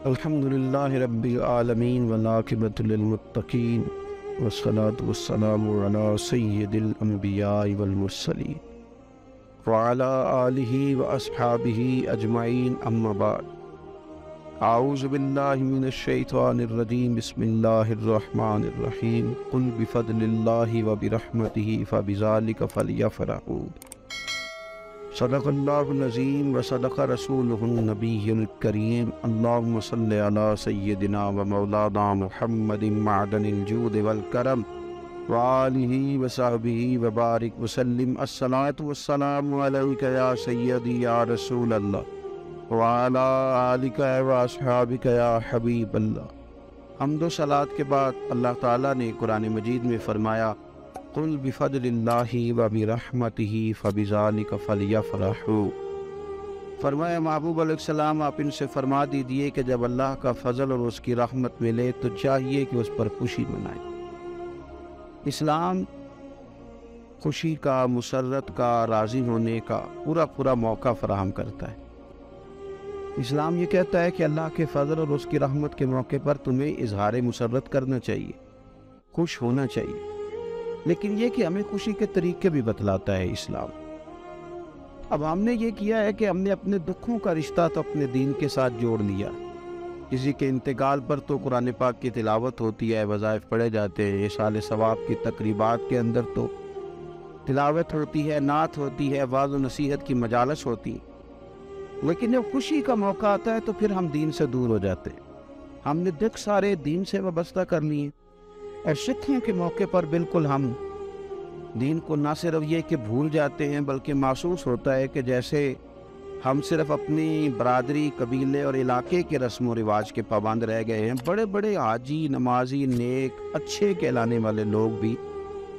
الحمدللہ رب العالمین والعاقبۃ للمتقین والصلاة والسلام علی سید الانبیاء والمرسلین وعلی آلہ واصحابہ اجمعین اما بعد اعوذ باللہ من الشیطان الرجیم بسم اللہ الرحمن الرحیم قل بفضل اللہ وبرحمتہ فبذلک فلیفرحوا صدق اللہ العظیم وصدق رسولہ النبی الکریم اللہم صلی علی سیدنا و مولانا محمد معدن الجود والکرم وآلہ وصحبہ وبارک وسلم الصلاة والسلام علیک یا سیدی یا رسول اللہ وعلی آلک و اصحابک یا حبیب اللہ۔ حمد و صلاۃ کے بعد اللہ تعالیٰ نے قرآن مجید میں فرمایا قل بفضل اللہ وبرحمتہ فبذلک فلیفرحوا، فرمایا محبوب علیہ السلام آپ ان سے فرما دیجئے کہ جب اللہ کا فضل اور اس کی رحمت ملے تو چاہیے کہ اس پر خوشی منائیں۔ اسلام خوشی کا، مسرت کا، راضی ہونے کا پورا موقع فراہم کرتا ہے۔ اسلام یہ کہتا ہے کہ اللہ کے فضل اور اس کی رحمت کے موقع پر تمہیں اظہار مسرت کرنا چاہیے، خوش ہونا چاہیے، لیکن یہ کہ ہمیں خوشی کے طریقے بھی بتلاتا ہے اسلام۔ اب ہم نے یہ کیا ہے کہ ہم نے اپنے دکھوں کا رشتہ تو اپنے دین کے ساتھ جوڑ لیا۔ کسی کے انتقال پر تو قرآن پاک کی تلاوت ہوتی ہے، وظائف پڑھے جاتے ہیں، ایصال ثواب کی تقریبات کے اندر تو تلاوت ہوتی ہے، نعت ہوتی ہے، وعظ و نصیحت کی مجالس ہوتی ہے، لیکن جب خوشی کا موقع آتا ہے تو پھر ہم دین سے دور ہو جاتے ہیں۔ ہم نے دکھ سارے دین سے وابستہ کر لیے، اور شکھیوں کے موقع پر بالکل ہم دین کو نہ صرف یہ کہ بھول جاتے ہیں بلکہ محسوس ہوتا ہے کہ جیسے ہم صرف اپنی برادری، قبیلے اور علاقے کے رسم و رواج کے پابند رہ گئے ہیں۔ بڑے بڑے حاجی، نمازی، نیک، اچھے کہلانے والے لوگ بھی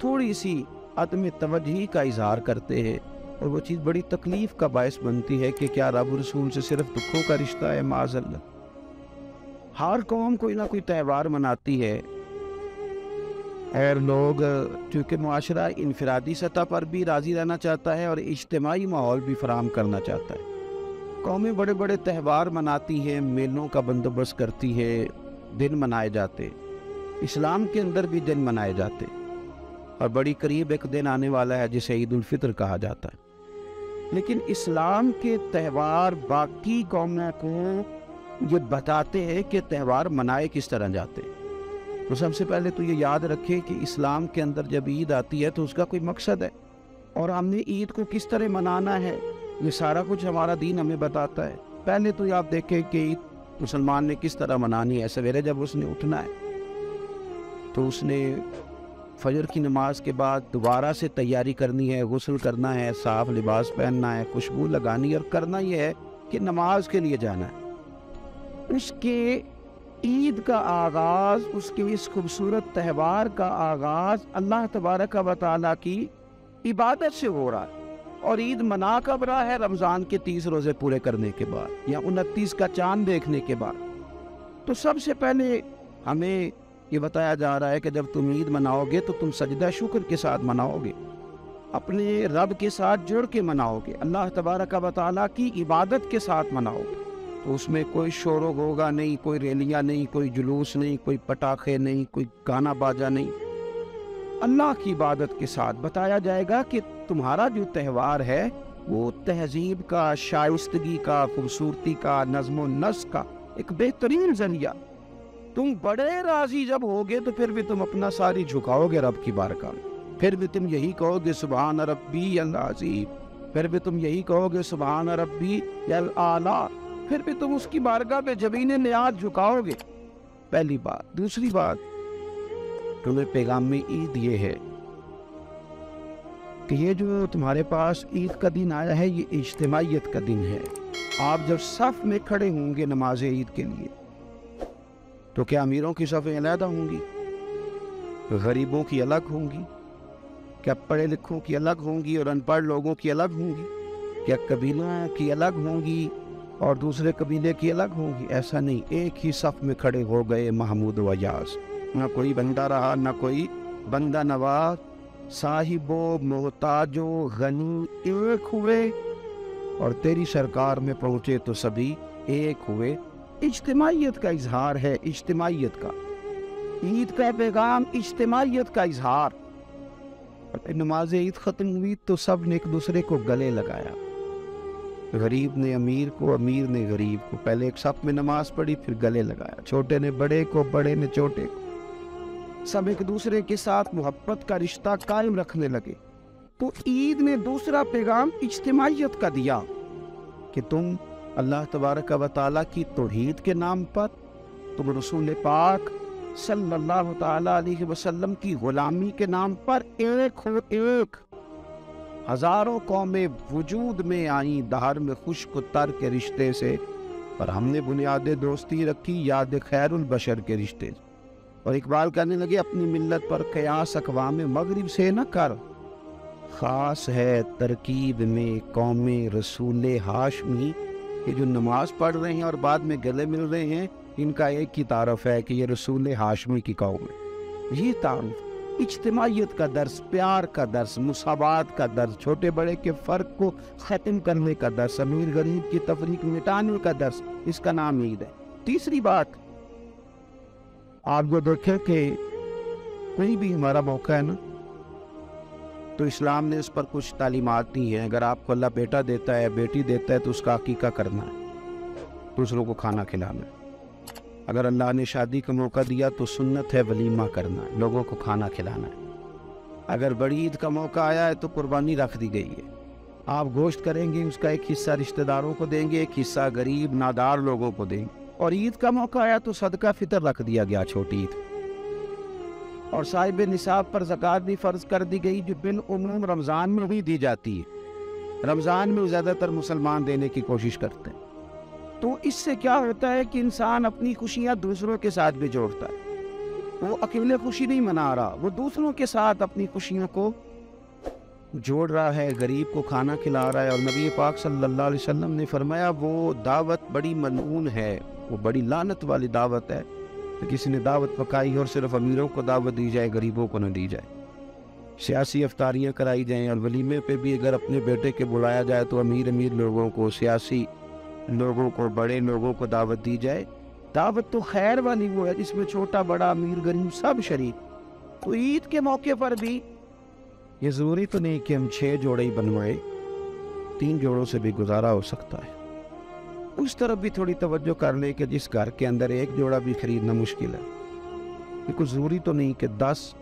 تھوڑی سی عدم توجہی کا اظہار کرتے ہیں، اور وہ چیز بڑی تکلیف کا باعث بنتی ہے کہ کیا رب رسول سے صرف دکھوں کا رشتہ ہے؟ معاذ اللہ۔ ہر قوم کوئی نہ کوئی تہوار مناتی ہے، اور لوگ چونکہ معاشرہ انفرادی سطح پر بھی راضی رہنا چاہتا ہے اور اجتماعی ماحول بھی فراہم کرنا چاہتا ہے، قومیں بڑے بڑے تہوار مناتی ہیں، میلوں کا بندوبست کرتی ہے، دن منائے جاتے۔ اسلام کے اندر بھی دن منائے جاتے، اور بڑی قریب ایک دن آنے والا ہے جسے عید الفطر کہا جاتا ہے۔ لیکن اسلام کے تہوار باقی قوموں کو یہ بتاتے ہیں کہ تہوار منائے کس طرح جاتے ہیں۔ تو سب سے پہلے تو یہ یاد رکھے کہ اسلام کے اندر جب عید آتی ہے تو اس کا کوئی مقصد ہے، اور ہم نے عید کو کس طرح منانا ہے یہ سارا کچھ ہمارا دین ہمیں بتاتا ہے۔ پہلے تو آپ دیکھیں کہ عید مسلمان نے کس طرح منانی ہے۔ سویرے جب اس نے اٹھنا ہے تو اس نے فجر کی نماز کے بعد دوبارہ سے تیاری کرنی ہے، غسل کرنا ہے، صاف لباس پہننا ہے، خوشبو لگانی ہے، اور کرنا یہ ہے کہ نماز کے لیے جانا ہے۔ اس کے عید کا آغاز، اس کے اس خوبصورت تہوار کا آغاز اللہ تبارک و تعالیٰ کی عبادت سے ہو رہا ہے، اور عید منا کب رہا ہے؟ رمضان کے 30 روزے پورے کرنے کے بعد یا 29 کا چاند دیکھنے کے بعد۔ تو سب سے پہلے ہمیں یہ بتایا جا رہا ہے کہ جب تم عید مناؤ گے تو تم سجدہ شکر کے ساتھ مناؤ گے، اپنے رب کے ساتھ جڑ کے مناؤ گے، اللہ تبارک و تعالیٰ کی عبادت کے ساتھ مناؤ گے۔ تو اس میں کوئی شور و غوغا نہیں، کوئی ریلیاں نہیں، کوئی جلوس نہیں، کوئی پٹاخے نہیں، کوئی گانا باجا نہیں۔ اللہ کی عبادت کے ساتھ بتایا جائے گا کہ تمہارا جو تہوار ہے وہ تہذیب کا، شائستگی کا، خوبصورتی کا، نظم و نسق کا ایک بہترین ذریعہ۔ تم بڑے راضی جب ہوگے تو پھر بھی تم اپنا ساری جھکاؤ گے رب کی بارگاہ میں، پھر بھی تم یہی کہو گے سبحان ربی العظیم، پھر بھی تم یہی کہو گے سبحان ربی الاعلیٰ، پھر بھی تم اس کی بارگاہ پہ جبین نیاز جھکاؤ گے۔ پہلی بات۔ دوسری بات، تمہیں پیغام میں عید یہ ہے کہ یہ جو تمہارے پاس عید کا دن آیا ہے یہ اجتماعیت کا دن ہے۔ آپ جب صف میں کھڑے ہوں گے نماز عید کے لیے تو کیا امیروں کی صفیں علیحدہ ہوں گی؟ غریبوں کی الگ ہوں گی؟ کیا پڑھے لکھوں کی الگ ہوں گی اور ان پڑھ لوگوں کی الگ ہوں گی؟ کیا قبیلوں کی الگ ہوں گی اور دوسرے قبیلے کی الگ ہوں گی؟ ایسا نہیں، ایک ہی صف میں کھڑے ہو گئے محمود و یاز، نہ کوئی بندہ رہا نہ کوئی بندہ نواز، صاحب و محتاج و غنی ایک ہوئے، اور تیری سرکار میں پہنچے تو سبھی ایک ہوئے، اجتماعیت کا اظہار ہے، اجتماعیت کا۔ عید کا پیغام اجتماعیت کا اظہار۔ نماز عید ختم ہوئی تو سب نے ایک دوسرے کو گلے لگایا، غریب نے امیر کو، امیر نے غریب کو، پہلے ایک صف میں نماز پڑھی پھر گلے لگایا، چھوٹے نے بڑے کو، بڑے نے چھوٹے کو، سب ایک دوسرے کے ساتھ محبت کا رشتہ قائم رکھنے لگے۔ تو عید نے دوسرا پیغام اجتماعیت کا دیا کہ تم اللہ تبارک و تعالیٰ کی توحید کے نام پر، تم رسول پاک صلی اللہ تعالیٰ علیہ وسلم کی غلامی کے نام پر ایک ہو ایک۔ ہزاروں قومیں وجود میں آئیں دہر میں خشک و تر کے رشتے سے، پر ہم نے بنیاد دوستی رکھی یاد خیر البشر کے رشتے سے۔ اور اقبال کہنے لگے اپنی ملت پر قیاس اقوام مغرب سے نہ کر، خاص ہے ترکیب میں قوم رسول ہاشمی۔ یہ جو نماز پڑھ رہے ہیں اور بعد میں گلے مل رہے ہیں، ان کا ایک ہی تعارف ہے کہ یہ رسول ہاشمی کی قوم ہے۔ یہ تعارف اجتماعیت کا درس، پیار کا درس، مساوات کا درس، چھوٹے بڑے کے فرق کو ختم کرنے کا درس، امیر غریب کی تفریق مٹانے کا درس، اس کا نام عید ہے۔ تیسری بات آپ کو دیکھیں کہ کوئی بھی ہمارا موقع ہے نا تو اسلام نے اس پر کچھ تعلیمات دی ہیں۔ اگر آپ کو اللہ بیٹا دیتا ہے، بیٹی دیتا ہے تو اس کا عقیقہ کرنا ہے، دوسروں کو کھانا کھلانا ہے۔ اگر اللہ نے شادی کا موقع دیا تو سنت ہے ولیمہ کرنا ہے، لوگوں کو کھانا کھلانا ہے۔ اگر بڑی عید کا موقع آیا ہے تو قربانی رکھ دی گئی ہے، آپ گوشت کریں گے، اس کا ایک حصہ رشتہ داروں کو دیں گے، ایک حصہ غریب نادار لوگوں کو دیں گے۔ اور عید کا موقع آیا تو صدقہ فطر رکھ دیا گیا، چھوٹی عید، اور صاحب نصاب پر زکوٰۃ بھی فرض کر دی گئی، جو بالعموم رمضان میں بھی دی جاتی ہے۔ رمضان میں زیادہ تر مسلمان دینے کی کوشش کرتے ہیں۔ تو اس سے کیا ہوتا ہے کہ انسان اپنی خوشیاں دوسروں کے ساتھ بھی جوڑتا ہے، وہ اکیلے خوشی نہیں منا رہا، وہ دوسروں کے ساتھ اپنی خوشیوں کو جوڑ رہا ہے، غریب کو کھانا کھلا رہا ہے۔ اور نبی پاک صلی اللہ علیہ وسلم نے فرمایا وہ دعوت بڑی ملعون ہے، وہ بڑی لعنت والی دعوت ہے کہ کسی نے دعوت پکائی اور صرف امیروں کو دعوت دی جائے، غریبوں کو نہ دی جائے۔ سیاسی افطاریاں کرائی جائیں اور ولیمے پہ بھی اگر اپنے بیٹے کے بلایا جائے تو امیر لوگوں کو، سیاسی لوگوں کو، بڑے لوگوں کو دعوت دی جائے۔ دعوت تو خیر والی وہ ہے جس میں چھوٹا بڑا امیر غریب سب شریک۔ تو عید کے موقع پر بھی یہ ضروری تو نہیں کہ ہم 6 جوڑے ہی بنوائیں، 3 جوڑوں سے بھی گزارا ہو سکتا ہے۔ اس طرف بھی تھوڑی توجہ کر لیں کہ جس گھر کے اندر 1 جوڑا بھی خریدنا مشکل ہے، کیونکہ ضروری تو نہیں کہ 10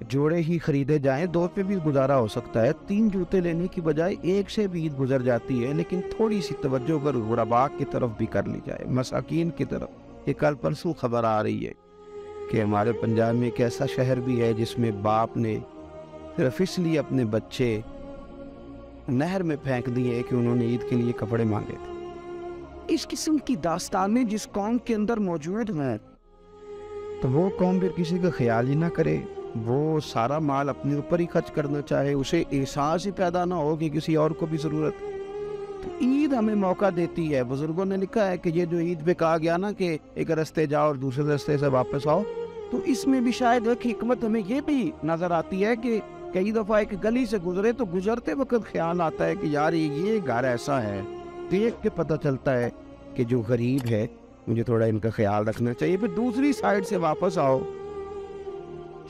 جوڑے ہی خریدے جائیں، 2 پہ بھی گزارا ہو سکتا ہے۔ 3 جوتے لینے کی بجائے 1 سے بھی عید گزر جاتی ہے، لیکن تھوڑی سی توجہ اگر غرباء کی طرف بھی کر لی جائے، مساکین کی طرف۔ یہ کل پرسوں خبر آ رہی ہے کہ ہمارے پنجاب میں ایک ایسا شہر بھی ہے جس میں باپ نے صرف اس لیے اپنے بچے نہر میں پھینک دیے کہ انہوں نے عید کے لیے کپڑے مانگے تھے۔ اس قسم کی داستانیں جس قوم کے اندر موجود ہیں تو وہ قوم پھر کسی کا خیال ہی نہ کرے، وہ سارا مال اپنے اوپر ہی خرچ کرنا چاہے، اسے احساس ہی پیدا نہ ہو کہ کسی اور کو بھی ضرورت۔ تو عید ہمیں موقع دیتی ہے، بزرگوں نے لکھا ہے کہ یہ جو عید پہ کہا گیا نا کہ ایک رستے جاؤ اور دوسرے رستے سے واپس آؤ، تو اس میں بھی شاید ایک حکمت ہمیں یہ بھی نظر آتی ہے کہ کئی دفعہ ایک گلی سے گزرے تو گزرتے وقت خیال آتا ہے کہ یار یہ گھر ایسا ہے، دیکھ کے پتہ چلتا ہے کہ جو غریب ہے مجھے تھوڑا ان کا خیال رکھنا چاہیے۔ پھر دوسری سائڈ سے واپس آؤ،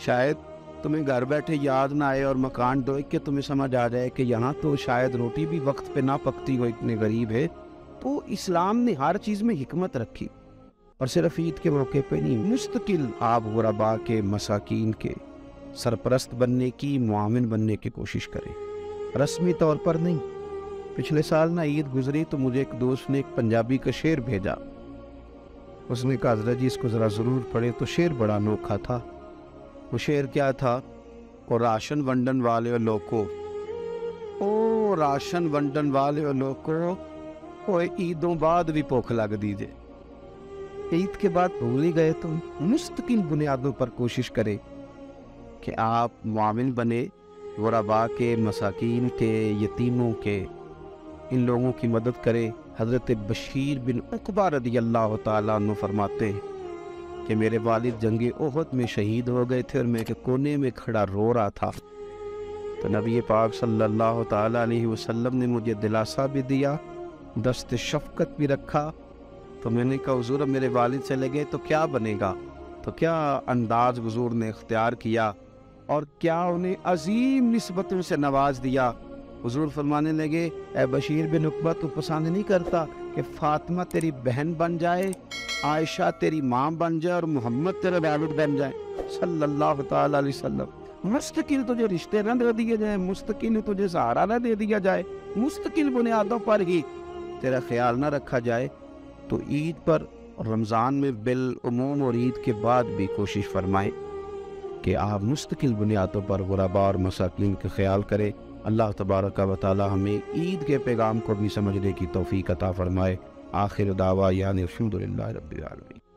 شاید تمہیں گھر بیٹھے یاد نہ آئے اور مکان دیکھ کے تمہیں سمجھ آ جائے کہ یہاں تو شاید روٹی بھی وقت پہ نہ پکتی ہو، اتنے غریب ہے۔ تو اسلام نے ہر چیز میں حکمت رکھی، اور صرف عید کے موقع پہ نہیں، مستقل آپ غرباء کے، مساکین کے سرپرست بننے کی، معاون بننے کی کوشش کریں، رسمی طور پر نہیں۔ پچھلے سال نہ عید گزری تو مجھے ایک دوست نے ایک پنجابی کا شعر بھیجا، اس نے کہا حضرت جی اس کو ذرا ضرور پڑھیں، تو شعر بڑا انوکھا تھا۔ وہ شعر کیا تھا؟ او راشن ونڈن والے لوکو، او راشن ونڈن والے لوکو، او عیدوں بعد بھی بھوک لگ دیجے۔ عید کے بعد بھول ہی گئے تو مستقل بنیادوں پر کوشش کریں کہ آپ معاون بنے، غرباء کے، مساکین کے، یتیموں کے، ان لوگوں کی مدد کرے۔ حضرت بشیر بن عقبہ رضی اللہ تعالیٰ عنہ فرماتے ہیں کہ میرے والد جنگ احد میں شہید ہو گئے تھے اور میں ایک کونے میں کھڑا رو رہا تھا، تو نبی پاک صلی اللہ تعالیٰ علیہ وسلم نے مجھے دلاسا بھی دیا، دست شفقت بھی رکھا، تو میں نے کہا حضور اب میرے والد چلے گئے تو کیا بنے گا؟ تو کیا انداز حضور نے اختیار کیا اور کیا انہیں عظیم نسبتوں سے نواز دیا۔ حضور فرمانے لگے اے بشیر بن عقبہ، تو پسند نہیں کرتا کہ فاطمہ تیری بہن بن جائے، عائشہ تیری ماں بن جائے اور محمد تیرا والد بن جائے صلی اللہ تعالیٰ علیہ وسلم؟ مستقل تجھے رشتے نہ دے دیے جائیں، مستقل تجھے سہارا نہ دے دیا جائے، مستقل بنیادوں پر ہی تیرا خیال نہ رکھا جائے؟ تو عید پر، رمضان میں بالعموم اور عید کے بعد بھی کوشش فرمائیں کہ آپ مستقل بنیادوں پر غرباء اور مساکین کا خیال کریں۔ اللہ تبارک و تعالی ہمیں عید کے پیغام کو بھی سمجھنے کی توفیق عطا فرمائے۔ آخر دعویٰ یعنی الحمدللہ رب العالمین۔